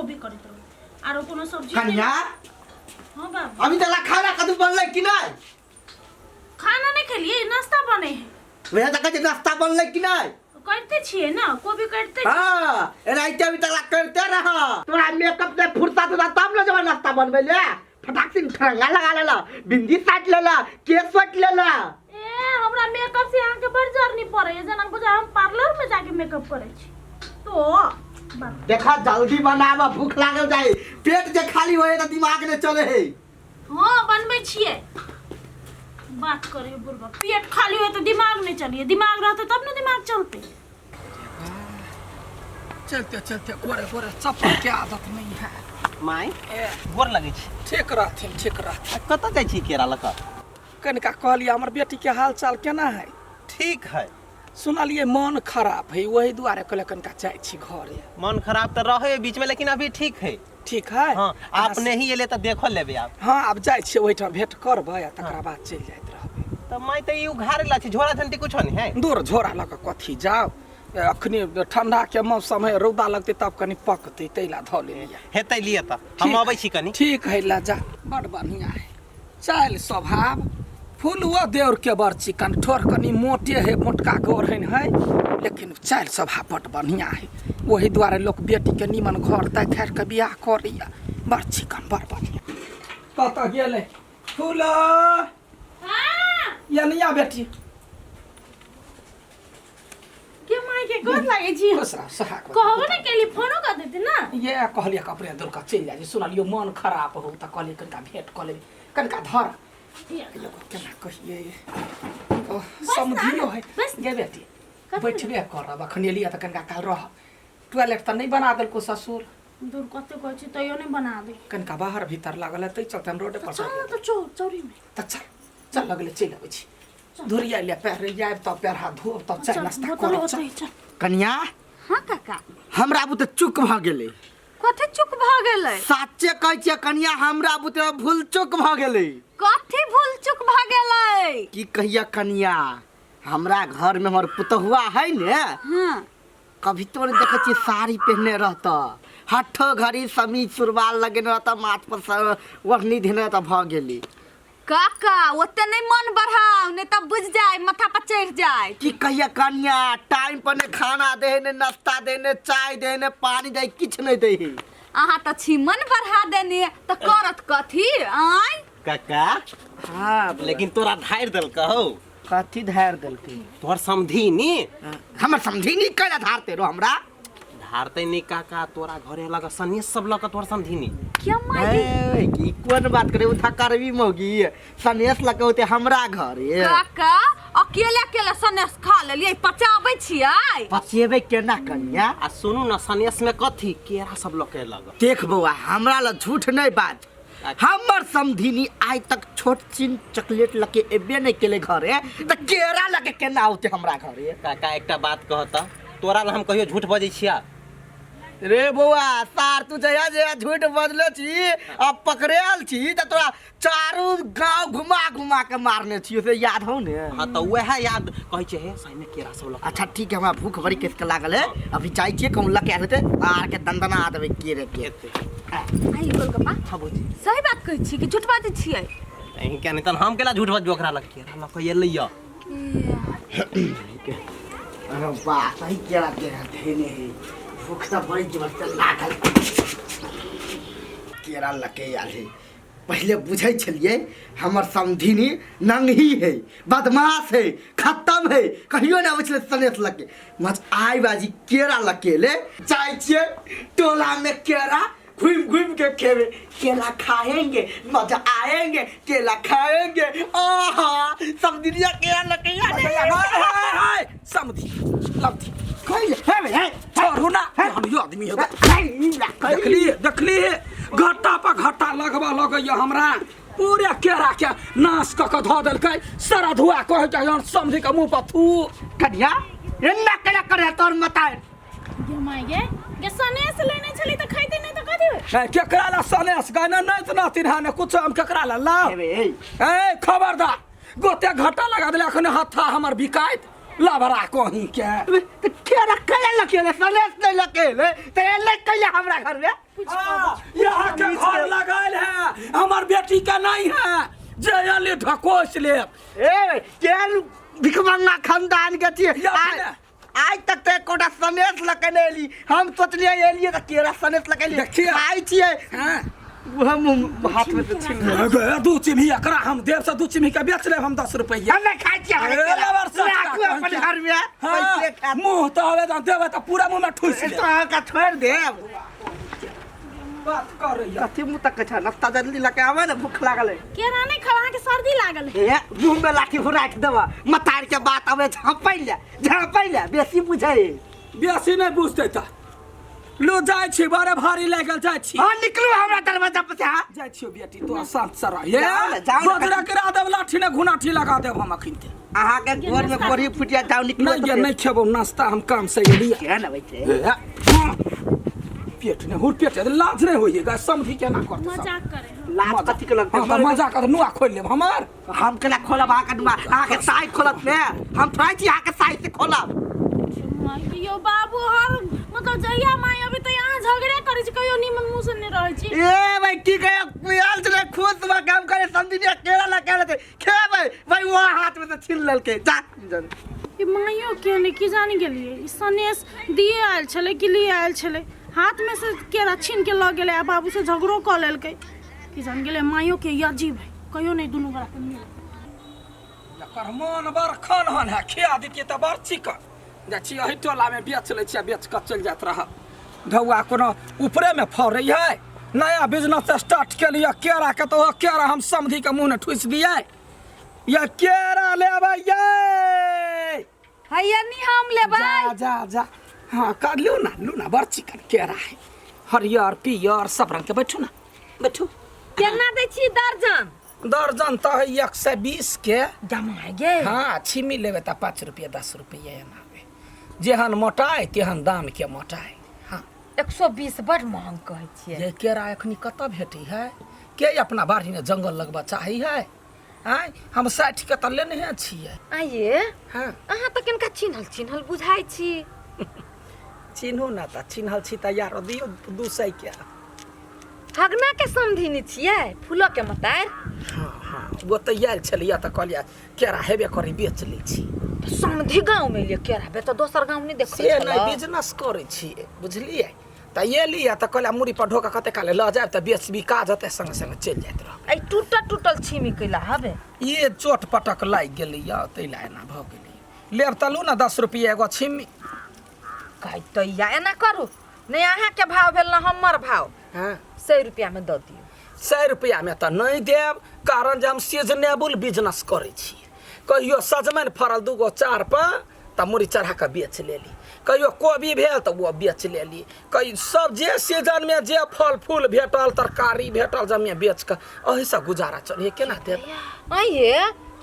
कोबी करत रहो आरो कोनो सब्जी कन्या हां बाबा अभी तक खाना कदू बनले कि नहीं खाना नहीं खेलिए नाश्ता बने है वह तक नाश्ता बनले कि नहीं करते छिए ना कोबी करते हां राइते अभी तक करते रहा तोरा मेकअप से फुर्सत होता तब ना जब नाश्ता बनबे ले फटाक से ठरंगा लगा लेला बिंदी साट लेला केस सट लेला ए हमरा मेकअप से आके बड़ जर नहीं पड़े है जना बुझा हम पार्लर में जाके मेकअप करे छी तो देखा जल्दी बनावा भूख लागल जाए पेट जे खाली होए त दिमाग ने चले है हां बनबै छिए बात करे बुढ़वा पेट खाली होए तो दिमाग नहीं चलिए दिमाग रहते तब ना दिमाग चलते चलते चलते गोरे गोरे चप्पल के आदत नहीं है माय गोर लगे छी ठीक रहथिन ठीक रहथिन कत जाय छी केरा लका कनिका कहलिए हमर बेटी के हाल चाल केना है ठीक है सुनलिए मन खराब है वही दुआरे कहले कनिका जाय छी घरे मन खराब तो रहे बीच में लेकिन अभी ठीक है ठीक है हां आपने ही एले तो देखो लेबे आप हां अब जाय छी ओइठा भेंट करबै आ तकरा बाद चल जाइत रहबै त माय त यू घारे ला छी झोरा झंटी कुछ नहीं है दूर झोरा लक कथी जाओ अखनी ठंडा के मौसम है रौदा लगते तब कनी पकते तैला ध ले हेतै लिए त हम आबै छी कनी ठीक है ला जा बड़ बढ़िया है चाल स्वभाव फूलवा देवर के बड़ चिकन ठोर कनी मोटे है मोटका गोर है लेकिन चाल स्वभाव बड़ बढ़िया है वही द्वारे लोग बेटी के निमन घर तक खैर के बियाह करिया बड़ चिकन बड़ बढ़िया कत गेले फूल हां या नहीं बेटी के माय के गोद लागे छी खुशरा सहा कहबो ने के लिए फोनो कर देते ना ये कहलिए कपड़े दूर का चल जाए सुनलियो मन खराब हो त कहलिए कनका भेंट कर ले कनका धर लोग केना कहिए समझियो है गे बेटी बैठबे करब अखन एलिया त कनका काल रह टॉयलेट त नहीं बना देल को ससुर दूर कते कहै छी तइयो नहीं बना दे कनका बाहर भीतर लागल है तै चलते हम रोड पर चल तो चौरी में त चल लगले चल आबै छी धुरिया ले पैर जाए त पैर हाथ धो त चाय नाश्ता कर कन्या हां काका हमरा बुते चुक भ गेले कथि चुक भ गेलै सच्चे कहै छियै कन्या हमरा बुते भूल चुक भ गेले कथि भूल चुक भ गेलै की कहिया कन्या हमरा घर में हमर पुतहुआ है ने हां कभी तो ने देखे छी साड़ी पहने रहता हठो घड़ी समीज सुरवाल लगेने रहता माथ पर ओढ़नी धेने रहता भ गेली काका ओते नहीं मन बढ़ाओ नहीं तब बुझ जाए माथा पर चढ़ जाए की कहिया कन्या टाइम पर ने खाना दे ने नाश्ता दे ने चाय दे ने पानी दे किछ नहीं दे आहा त छी मन बढ़ा देने त करत कथि आय काका हां लेकिन तोरा धार देल कहो कथि धार देलके तोर समधी नी हमर समझी नहीं कर धारते रो हमरा धारते नी काका तोरा घरे लगा सनेस सब लगा तोर समधी नी क्या माई ए की कोन बात करे उठा करबी मोगी सनेस लगे होते हमरा घर काका अकेले अकेले सनेस खा लेलिए पचाबै छियै पचेबे केना कन्या आ सुनू ना सनेस में कथी केरा सब लगे लगा देख बउआ हमरा ल झूठ नहीं बात हमर समधिनी आज तक छोट चिन चॉकलेट लके एबे नहीं केले घरे त केरा लगे केना होते हमरा घरे काका एकटा बात कहता तोरा ला हम कहियो झूठ बजै छिया रे बउआ सार तू जया जया झूठ बजले छी अब पकड़ेल छी त तोरा चारू गांव घुमा घुमा के मारने छी से याद हो ने हां त वह याद कहै छै हे सही में केरा सब लगा अच्छा ठीक है हमरा भूख बड़ी किसके लागल है अभी जाई छी कहूं लके होते आर के दंदना आ देबे केरे के आई गोलगप्पा हां बुझी सही बात कहै छी कि झूठ बाजै छियै एही के नहीं त हम केला झूठ बजबो ओकरा लग केरा लग कहिए लइया अरे वाह सही केरा के देने है भूख त बड़ी जबरदस्त लागल केरा लके आल है पहले बुझै छलिए हमर समधिनी नंगही है बदमाश है खत्म है कहियो ना उछले सनेस लके मज आई बाजी केरा लकेले जाय छिए टोला में केरा घूम घूम के खेवे केला खाएंगे मजा आएंगे केला खाएंगे आहा समधिनिया केरा लके हाय समधी लब्धी कोई है छोड़ू ना हम यो आदमी हो देखली घट्टा पर घट्टा लगवा लगैया हमरा पूरे केरा के नाश क के ध देलकै सारा धुआ कह के हम समझी के मुंह पर थू कन्या एन्ना केला करे तोर मताय गे माय गे सनेस लेने छली त खैते नहीं त कथि है केकरा ला सनेस गाना नहीं त नातिन हाने कुछ हम केकरा ला ए खबरदार गोते घट्टा लगा देले अखने हाथा हमर बिकाइत लबरा कहीं के तो केरा कले लकेले सनेस नहीं लकेले तो एले कले हमरा घर में यहाँ के घर लगाल है हमार बेटी का नहीं है जे अली ढकोस ले ए केन भिखमंगा खानदान के छिए आज तक ते कोटा सनेस लकेले एली हम सोचलिए एलिए त केरा सनेस लकेले देखिए। खाई छिए हां हम हाथ में से छीन ले दू चिमही एकरा हम देव से दू चिमही के बेच ले हम 10 रुपया हमें खाई छिए लाखों अपन घर में पैसे खा मुंह तो हवे देवे तो पूरा मुंह में ठुस ले तो का छोड़ दे बात कर रही है कथी मुंह तक छ नाश्ता जल्दी लेके आवे ना भूख लागल है केरा नहीं खवा के सर्दी लागल है ए मुंह में लाठी राख देबा मतार के बात आवे झापैले बेसी बुझै बेसी नहीं बुझते था लो जाय छी बड़े भारी लागल जाय छी हां निकलू हमरा दरवाजा पे से जाय छियो बेटी तो शांत से रह ये जाओ ना। गोजरा करा देब लाठी ने घुनाठी लगा देब हम अखिन के अहाँ के घर में बड़ी फुटिया जाओ निकलो नहीं ये नहीं खेबो नाश्ता हम काम से एलिए क्या ना बैठे पेट ने हुर पेट लाज नहीं होइएगा समझी के ना करते मजाक करे लाज कथी के लगते हम मजाक कर नुआ खोल लेब हमार हम केला खोलब अहाँ के दुआ अहाँ के साई खोलत ने हम थोड़ा छी अहाँ के साई से खोलब यो बाबू हर मतलब जहिया माई अभी तो यहाँ झगड़े करे छी कहियो निमन मुंह से नहीं रहे छी ए भाई ठीक है पियाल से खुद में काम करे समझी ने केला लगा लेते खेबै भाई वो हाथ में से छीन लेलके जा ई माइयो के ने की जानी गेलिए ई सनेस दिए आयल छले कि लिए आयल छले हाथ में से केरा छीन के ल गेले आ बाबू से झगड़ो क लेलके की जान गेले माइयो के ई अजीब है कहियो नहीं दुनु गोरा के मिल एकर मन बड़ खनहन है खिया दितिए त बड़ चिकन जाछि एही टोला में बेच ले छिया बेच क चल जात रहा ढौआ कोनो ऊपरे में फर रही है नया बिजनेस स्टार्ट के लिए केरा के तो केरा हम समझी के मुंह ने ठुस दिए ये केरा लेबै ये हैया नहीं हम लेबै जा जा जा हाँ कर लू ना बड़ चिकन केरा है हरियर पियर सब रंग के बैठू ना बैठू केना दै छी दर्जन दर्जन तो है 120 के जमा गे हाँ छिमी लेबै त 5 रुपया 10 रुपया एना में जेहन मोटाई तेहन दाम के मोटाई हाँ 120 बड़ महंग कहै छियै ये केरा एखनी कतऽ भेटी है के अपना बाड़ी में जंगल लगबा चाही है आय हम 60 के त लेने छियै आइए हाँ अहाँ त किनका चिन्हल बुझाइ छी चिन्हू ना त चिन्हल छी त यार दियो 200 के हगना के समधिनी छियै फूलो के मतार हाँ वो तो आयल छलिया त कहलिया केरा हेबे करी बेच लै छी समधि गांव में ले के रहबे तो दोसर गांव नहीं देखै से छल नहीं बिजनेस करे छियै बुझलियै त ये लिया त कहलिया मुड़ी पर ढोका कते काले ल जाब त बेच बिका जते संग संग चल जाइत रह आई टूटल छिमी कैला हबे ये चोट पटक लाग गेलै या तैला एना भ गेलै लेब तलू ना 10 रुपया एगो छिमी कहि तो या एना करू नहीं अहाँ के भाव भेल ना हमर भाव हाँ 100 रुपया में द दियो 100 रुपया में त नहीं देब कारण जे हम सीजनेबल बिजनेस करे छी कहियो सजमन फरल दूगो 4 पर त मुड़ी चढ़ा के बेच लेली कहियो कोबी भेल त वो बेच लेली कई सब जे सीजन में जे फल फूल भेटल तरकारी भेटल जमे बेच के एही से गुजारा चले केना देब आइए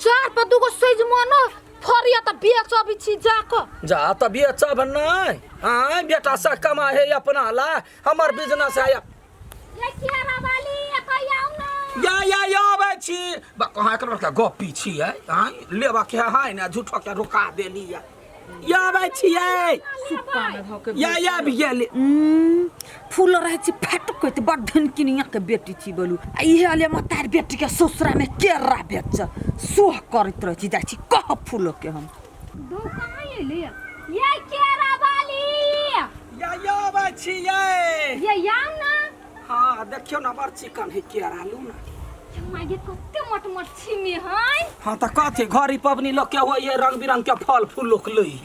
4 पर दूगो सजमनो फरिया त बेच अभी छी जाको जा त बेचब नहीं हां बेटा से कमा है अपना ला हमर बिजनेस है ये केरा वाली कहियाउ ना या आबै छी बा कहाँ एकर का गप्पी छी है हां लेबा के है ना झूठो के रुका देली या आबै छी है सुप्पा में ध के या भी गेली फूल रहे छी फट कोत बड़ धनकिनिया के बेटी छी बोलू आ इहे अले मतार बेटी के ससुरा में केरा बेच सोह करत रह छी जा छी कह फूल के हम दो कहां ये ले ये केरा वाली या आबै छी ये याम ना हां देखियो ना बड़ चिकन है केरा लू ना मागे कते मट छिमी है हां त कथे घरी पबनी लोग के होय रंग बिरंग के फल फूल लोग लई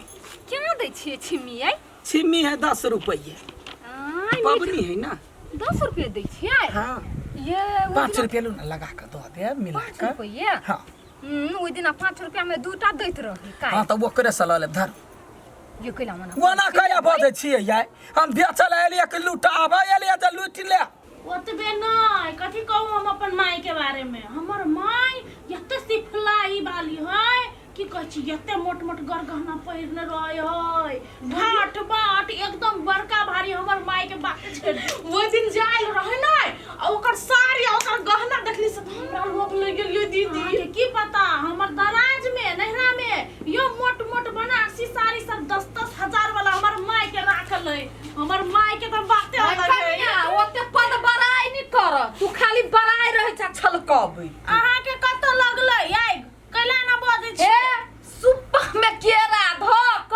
क्यों दै छी छिमी है छिमी है 10 रुपया पबनी है ना 10 रुपया दै छी हां ये 5 रुपया लू ना लगा के दो दे मिला 5 के रुपया हां ओइ दिन 5 रुपया में दूटा दैत रही का हां त वो करे सल ले धर ये कैला मना वना कया बजे छिए याय हम बेचल एलिया के लुटाबे एलिया त लूट ले ओतबे नहीं कथी कहूँ हम अपन माई के बारे में हमर माई एते सिफलाई वाली है की कह छी एते मोट मोट गरगहना पहिरने रहे है ठाट बाट एकदम बड़का भारी हमर माई के बात छै वो दिन जाइल रहे ना आ ओकर साड़ी ओकर गहना देखली से हमरा लोभ लग गेल यो दीदी की पता हमर दराज में नहरा में यो मोट मोट बना गेलै हमर माय के त बाते अलग है कनिया ओते पद बड़ाई नहीं कर तू खाली बड़ाई रहे छ छलकबै अहाँ के कत लगलै आइ कैला ना बजै छी ए सुप्पा में केरा धक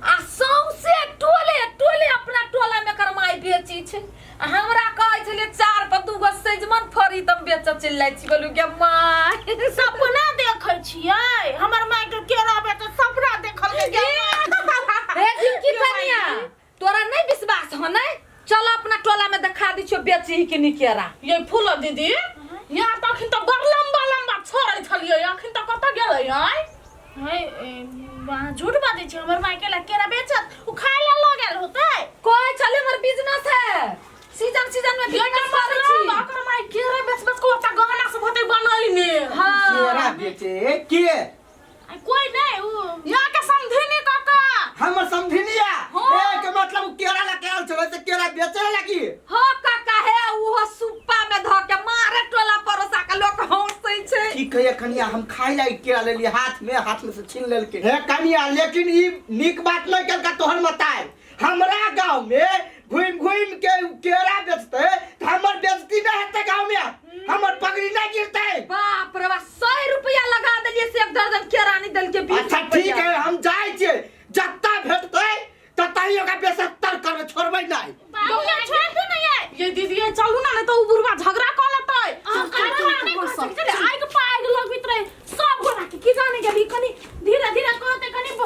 आ सौसे टोले टोले अपना टोला में करमाई बेची छै आ हमरा कहै छले 4 पर 2 गो सजमन फरी तम बेच चलै छी बोलू के माय सपना देखै छियै हमर माय के केरा बेच सपना देखल के ए जिनकी कनिया तोरा नहीं विश्वास हो नहीं चल अपना टोला में दिखा दी छो बेची कि नहीं केरा ये फूल दीदी यहाँ त अखिन त बड़ लंबा लंबा छोड़ै छलियै अखिन त कत गेलै आइ है वहाँ झूठ बाजै छै हमर माय के ला केरा बेचत उ खाय ला ल गेल होतै कोई चले हमर बिजनेस है सीजन सीजन में बिजनेस करै छी ओकर माय केरा बेच बेच के ओता गहना सब होतै बनैने केरा बेचे के आई कोई नहीं उ यहाँ के समधिनी काका हमर समधिनिया ए के मतलब केरा ला केल चले से केरा बेचे लगी हो काका है वो सुप्पा में ध के मारे टोला परोसा के लोग हंसै छै की कहिए कनिया हम खाई लाई केरा ले लिए हाथ में से छीन लेलके हे कनिया लेकिन ई नीक बात नहीं केलका तोहर मताय हमरा गांव में घुम के केरा बेचते त हमर बेइज्जती न हेते गांव में हमर पगड़ी नहीं गिरते बाप रे बा 100 रुपया लगा देलिए से एक दर्जन केरा नहीं दल के 20 अच्छा ठीक है हम जाय छे जत्ता भेटते तताई ओका 75 करबे छोड़बै नहीं बाबू ये छोड़ दे नहीं है ये दीदी ये चलू ना नहीं तो उ बुढ़वा झगड़ा कर लेतै चले आइ के पाग लगबित रहे सब गोरा के की जाने के भी कनी धीरे धीरे कहते कनी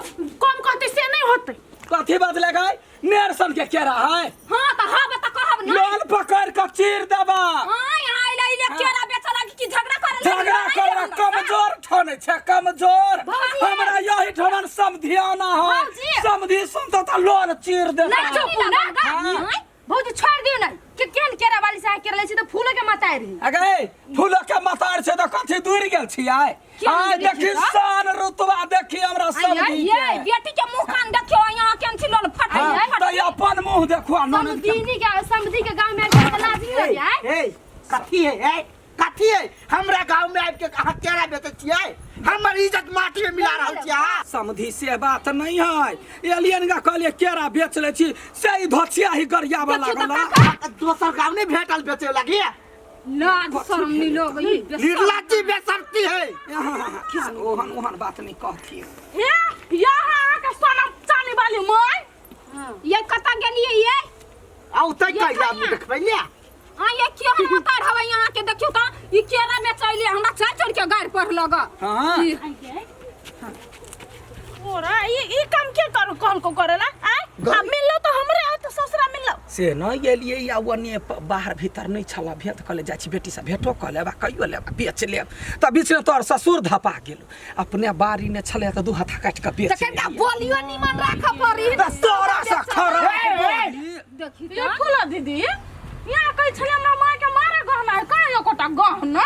कम कहते से नहीं होतै कथी बदले गए नेरसन के केरा है हां त हब त कहब नहीं लोल पकड़ के चीर देबा हां यहाँ ले केरा बेच लगी कि झगड़ा करे कमजोर ठोने छे कमजोर हमरा यही ठमन समधियाना है समधी सुन तो लोल चीर दे नहीं चुप ना भौजी छोड़ दियो नहीं कि केन केरा वाली से केरा ले छी त फूलो के मताय रही अगे फूलो के मतार से तो कथी दूर गेल छियै आ देखी शान रुतबा देखी हमरा समधी ये बेटी के मुंह कान देखियो यहाँ केन छी लोल फटै है तो अपन मुंह देखो ननद के समधी के गांव में लाजी हो जाए ए कथी है कथी है हमरा गांव में आब के कहां केरा बेचै छियै हमर इज्जत माटी में मिला रहल छियै समधी से बात नहीं है एलियन का कहलिए केरा बेच ले छी से ही धोछिया ही गरिया वाला गला दोसर गांव नहीं भेटल बेचे लगी लाज शर्म नहीं लोग ये निर्लज्जी बेसरती है क्या ओहन ओहन बात नहीं कहती हे यहाँ के सोना चांदी वाली माय ये कता गेलिए ये औतै कहिया देखबै ले हां ये क्यों मतार हवे यहाँ के देखियो त ई केरा में चैले हमरा चढ़ चढ़ के गाड़ पर लगा हां ओरा ई काम के करू कहल को करेला आय अब मिललो तो हमरे आ तो ससुरा मिललो से न गेलिए या वने बाहर भीतर नहीं छला भेट कले जाइ छी बेटी से भेटो क लेबा कहियो लेबा बेच ले त बीच में तोर ससुर धपा गेल अपने बारी ने छले त दू हाथ काट के बेच तखन का बोलियो निमन राख पड़ी तोरा से खरा देखी ये फूला दीदी यहाँ कहि छले हमरा माय के मारे गहना है का एकोटा गहना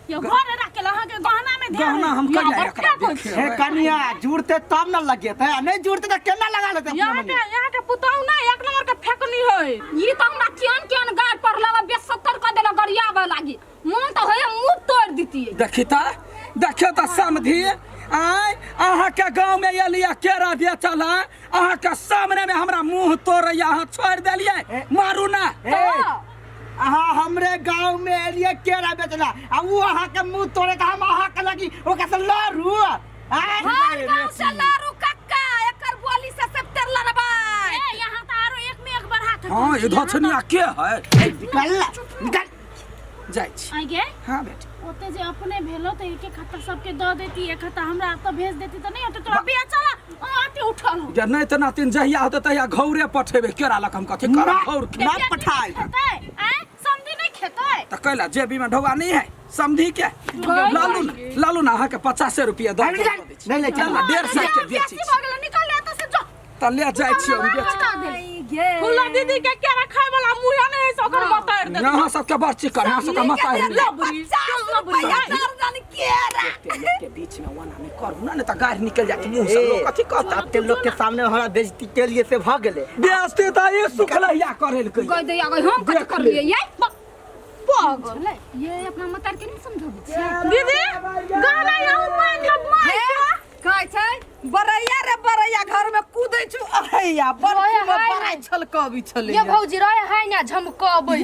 ये घरे रख के लहा के गहना में ध्यान गहना हम कहिया एकरा देखे हे कनिया जुड़ते तब न लगेते नहीं जुड़ते त केना लगा लेते यहाँ के पुतौ ना एक नंबर के फेकनी है ई त हमरा केन गाड़ पर लगा 70 क देला गरियाबे लागी मन त होय मुंह तोड़ दीती देखी त देखियो त समधी आय अहाँ के गांव में एलिया केरा बेचल है अहाँ के सामने में हमरा मुंह तोड़ यहाँ छोड़ देलिए मारू ना अहाँ हमरे गांव में एलिए केरा बेचला आ वो अहाँ के मुंह तोड़े त हम अहाँ के लगी ओका से लरू हर गांव से लारू कक्का एकर बोली से सब तेर लरबा ए यहाँ त आरो एक में एक बढ़ा के हां ये धछनिया के है निकल जाइ छी आई गे हां बेटी ओते जे अपने भेलो त एक खाता सबके द देती एक खाता हमरा तो भेज देती त नहीं होते तोरा बिया चला आती उठल या नहीं त नातिन जहिया होते तहिया घौरे पठेबे केरा लक हम कथि कर घौर ना पठाई खेतै आ समझी नहीं खेतै त कहला जेबी में ढोवा नहीं है समझी के लालू ना के 50 रुपया दो नहीं ले चल 150 के बेची निकल ले त से जो त ले जाइ छी हम बेच फुल्ला दीदी के केरा खाए वाला मुया नहीं है सकर मतार दे यहाँ सबके बर्ची कर यहाँ सबके मतार लबरी दर्जन केरा के बीच में वना में कर ना त गाड़ निकल जाती मुंह से लोग कथि कहता ते लोग के सामने हमरा बेइज्जती के लिए से भ गेले बेइज्जती त ये सुखलैया करे के गई दे आगे हम कत कर लिए ये पागल ये अपना मतार के नहीं समझबै छी दीदी गाना यहाँ मान लब माय कहै छै बरैया रे बरैया घर में कूदै छु हैया बड़ रोए फूल हाय बड़ा ने। छलकबी छले ये भौजी रहे है ना झमकबै